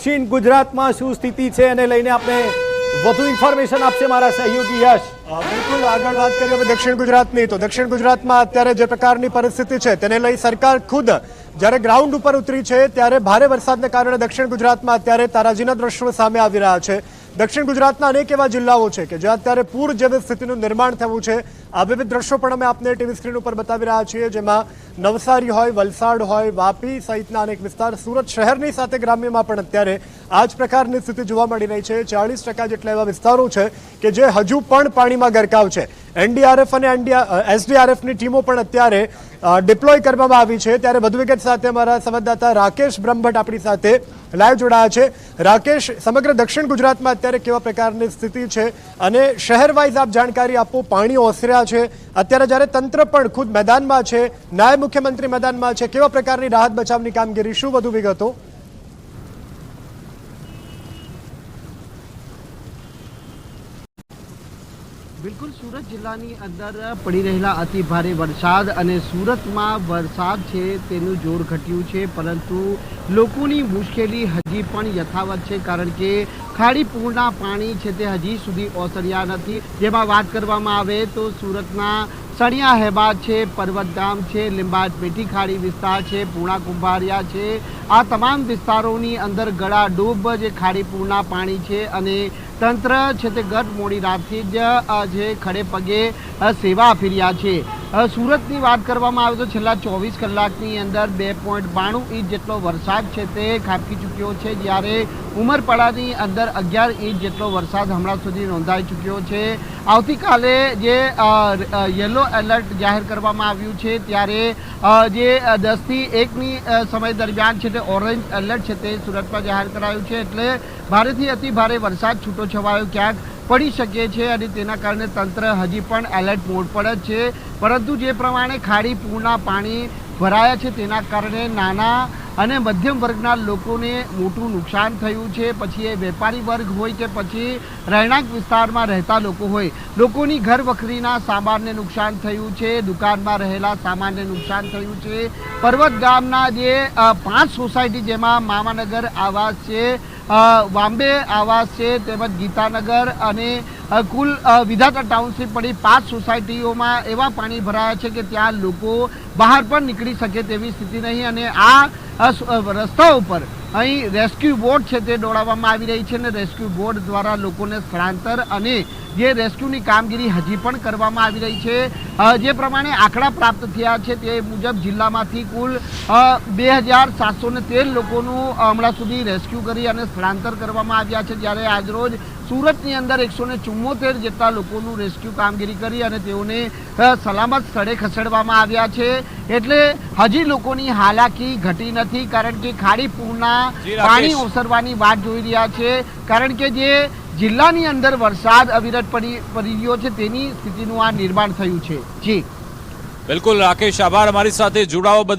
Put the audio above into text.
દક્ષિણ ગુજરાતમાં શું સ્થિતિ છે અને લઈને આપણે વધુ ઇન્ફોર્મેશન આપશે મારા સહયોગી યશ। બિલકુલ, આગળ વાત કરીએ હવે દક્ષિણ ગુજરાતની, તો દક્ષિણ ગુજરાતમાં અત્યારે જે પ્રકારની પરિસ્થિતિ છે તેને લઈ સરકાર ખુદ જ્યારે ગ્રાઉન્ડ ઉપર ઉતરી છે ત્યારે ભારે વરસાદને કારણે દક્ષિણ ગુજરાતમાં અત્યારે તારાજીના દ્રશ્યો સામે આવી રહ્યા છે। દક્ષિણ ગુજરાતના અનેક એવા જિલ્લાઓ છે કે જ્યાં અત્યારે પૂર જેવી સ્થિતિનું નિર્માણ થયું છે। આ વિવિધ દ્રશ્યો પણ અમે આપને ટીવી સ્ક્રીન ઉપર બતાવી રહ્યા છીએ, જેમાં નવસારી હોય, વલસાડ હોય, વાપી સહિતના અનેક વિસ્તાર, સુરત શહેરની સાથે ગ્રામ્યમાં પણ અત્યારે આ જ પ્રકારની સ્થિતિ જોવા મળી રહી છે। 40% જેટલા એવા વિસ્તારો છે કે જે હજુ પણ પાણીમાં ગરકાવ છે। એનડીઆરએફ અને એસડીઆરએફની ટીમો પણ અત્યારે ડિપ્લોય કરવામાં આવી છે। ત્યારે વધુ વિગત સાથે અમારા સંવાદદાતા રાકેશ બ્રહ્મભટ્ટ આપણી સાથે લાઈવ જોડાયા છે। રાકેશ, સમગ્ર દક્ષિણ ગુજરાતમાં અત્યારે કેવા પ્રકારની સ્થિતિ છે અને શહેર વાઇઝ આપ જાણકારી આપો। પાણી ઓસર્યા છે અત્યારે, જ્યારે તંત્ર પણ ખુદ મેદાનમાં છે, નાયબ મુખ્યમંત્રી મેદાનમાં છે, કેવા પ્રકારની રાહત બચાવની કામગીરી, શું વધુ વિગતો? બિલકુલ, સુરત જિલ્લાની અંદર પડી રહેલા અતિ ભારે વરસાદ અને સુરતમાં વરસાદ છે તેનું જોર ઘટ્યું છે, પરંતુ લોકોની મુશ્કેલી હજી પણ યથાવત છે, કારણ કે ખાડી પૂરના પાણી છે તે હજી સુધી ઓસર્યા નથી। જેમાં વાત કરવામાં આવે તો સુરતના સણિયા હેબાદ છે, પર્વતગામ છે, લીંબાયત પેઠી ખાડી વિસ્તાર છે, પૂર્ણા કુંભારિયા છે, આ તમામ વિસ્તારોની અંદર ગળાડૂબ જે ખાડી પૂરના પાણી છે અને તંત્ર છે તે ગત મોડી રાતથી જ જે ખડે પગે સેવા આપી રહ્યા છે। સુરતની વાત કરવામાં આવે તો છેલ્લા 24 કલાકની અંદર 2.92 ઇંચ જેટલો વરસાદ છે તે ખાબકી ચૂક્યો છે, જ્યારે ઉમરપાડાની અંદર 11 ઇંચ જેટલો વરસાદ હમણાં સુધી નોંધાઈ ચૂક્યો છે। આવતીકાલે જે યલો એલર્ટ જાહેર કરવામાં આવ્યું છે, ત્યારે જે 10 થી 1ની સમય દરમિયાન છે તે ઓરેન્જ એલર્ટ છે તે સુરતમાં જાહેર કરાયું છે। એટલે ભારેથી અતિ ભારે વરસાદ છૂટો છવાયો ક્યાંક પડી શકે છે અને તેના કારણે તંત્ર હજી પણ એલર્ટ મોડ પર જ છે, પરંતુ જે પ્રમાણે ખાડી પૂરના પાણી ભરાયા છે તેના કારણે નાના અને મધ્યમ વર્ગના લોકોને મોટું નુકસાન થયું છે। પછી એ વેપારી વર્ગ હોય કે પછી રહેણાંક વિસ્તારમાં રહેતા લોકો હોય, લોકોની ઘર વખરીના સામાનને નુકસાન થયું છે, દુકાનમાં રહેલા સામાનને નુકસાન થયું છે। પર્વત ગામના જે 5 સોસાયટી, જેમાં મામાનગર આવાસ છે, વાંબે આવાસ છે, તેમજ ગીતાનગર અને કુલ વિધાતા ટાઉનશીપ પડી 5 સોસાયટીઓમાં એવા પાણી ભરાયા છે કે ત્યાં લોકો બહાર પણ નીકળી શકે તેવી સ્થિતિ નહીં, અને આ રસ્તા ઉપર અહીં રેસ્ક્યુ બોટ છે તે દોડાવવામાં આવી રહી છે અને રેસ્ક્યુ બોટ દ્વારા લોકોને સ્થળાંતર અને જે રેસ્ક્યુની કામગીરી હજી પણ કરવામાં આવી રહી છે। જે પ્રમાણે આંકડા પ્રાપ્ત થયા છે તે મુજબ જિલ્લામાંથી કુલ 2713 લોકોનું હમણાં સુધી રેસ્ક્યુ કરી અને સ્થળાંતર કરવામાં આવ્યા છે, જ્યારે આજરોજ સુરતની અંદર 174 જેટલા લોકોનું રેસ્ક્યુ કામગીરી કરી અને તેઓને સલામત સ્થળે ખસેડવામાં આવ્યા છે। એટલે હજી લોકોની હાલાકી ઘટી નથી, કારણ કે ખાડી પૂરના પાણી ઓસરવાની વાત જોઈ રહ્યા છે, કારણ કે જે જિલ્લાની અંદર વરસાદ અવિરત પડી રહ્યો છે તેની સ્થિતિનું આ નિર્માણ થયું છે। જી બિલકુલ રાકેશ, આભાર અમારી સાથે જોડાવા બદલ।